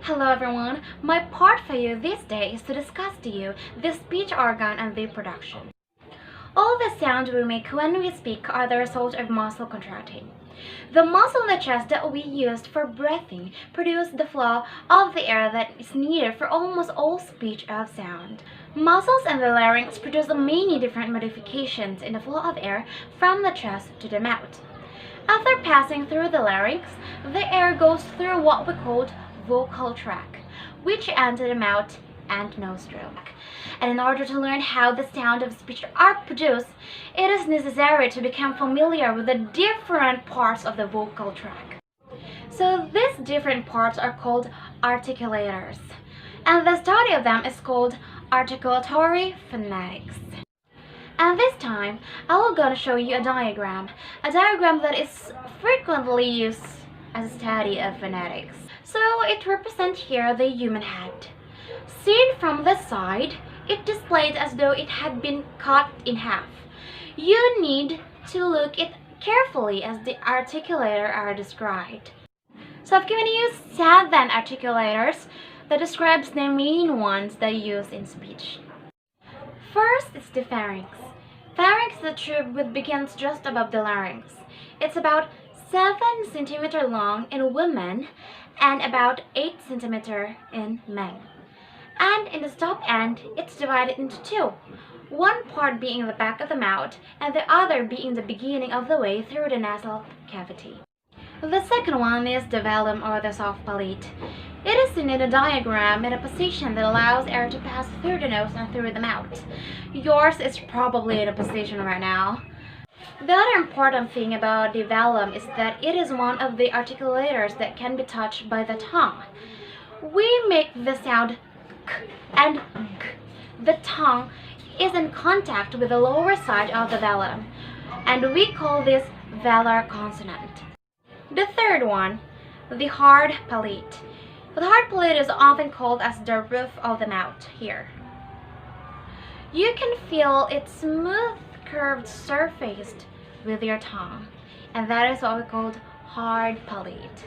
Hello everyone, my part for you this day is to discuss to you the speech organ and their production. All the sounds we make when we speak are the result of muscle contracting. The muscle in the chest that we used for breathing produce the flow of the air that is needed for almost all speech of sound. Muscles in the larynx produce many different modifications in the flow of air from the chest to the mouth. After passing through the larynx, the air goes through what we call vocal tract, which ends in the mouth and nostril. And in order to learn how the sound of speech are produced, it is necessary to become familiar with the different parts of the vocal tract. So these different parts are called articulators, and the study of them is called articulatory phonetics. And this time, I will going to show you a diagram that is frequently used as a study of phonetics. So it represents here the human head. Seen from the side, it displays as though it had been cut in half. You need to look it carefully as the articulators are described. So I've given you 7 articulators that describes the main ones that you use in speech. First is the pharynx. Pharynx is a tube which begins just above the larynx. It's about 7 cm long in women and about 8 cm in men. And in the top end, it's divided into 2. One part being in the back of the mouth and the other being the beginning of the way through the nasal cavity. The second one is the velum or the soft palate. It is seen in the diagram in a position that allows air to pass through the nose and through the mouth. Yours is probably in a position right now. The other important thing about the velum is that it is one of the articulators that can be touched by the tongue. We make the sound k and g. The tongue is in contact with the lower side of the velum, and we call this velar consonant. The third one, the hard palate. The hard palate is often called as the roof of the mouth here. You can feel its smooth curved surface with your tongue, and that is what we call hard palate.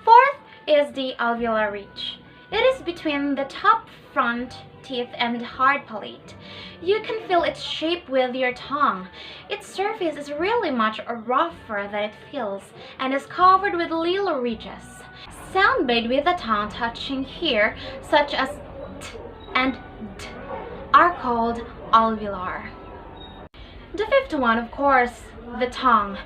Fourth is the alveolar ridge. It is between the top front teeth and the hard palate. You can feel its shape with your tongue. Its surface is really much rougher than it feels and is covered with little ridges. Sound made with the tongue touching here, such as t and d, are called alveolar. The fifth one, of course, the tongue.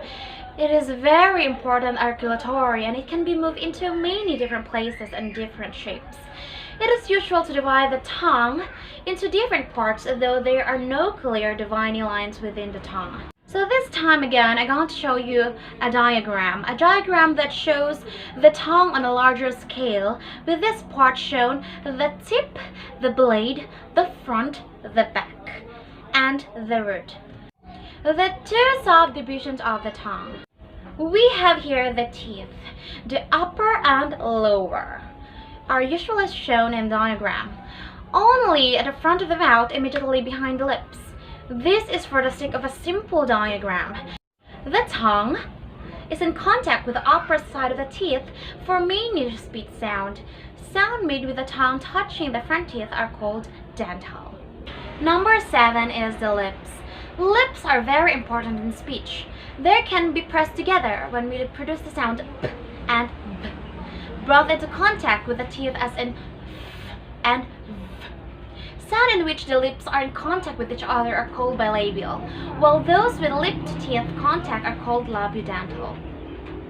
It is very important articulatory and it can be moved into many different places and different shapes. It is usual to divide the tongue into different parts, though there are no clear dividing lines within the tongue. So this time again, I'm going to show you a diagram that shows the tongue on a larger scale, with this part shown the tip, the blade, the front, the back, and the root. The 2 subdivisions of the tongue. We have here the teeth. The upper and lower are usually shown in the diagram, only at the front of the mouth immediately behind the lips. This is for the sake of a simple diagram. The tongue is in contact with the upper side of the teeth for many speech sound. Sound made with the tongue touching the front teeth are called dental. Number 7 is the lips. Lips are very important in speech. They can be pressed together when we produce the sound p and b, brought into contact with the teeth as in f and v. Sound in which the lips are in contact with each other are called bilabial, while those with lip-to-teeth contact are called labiodental.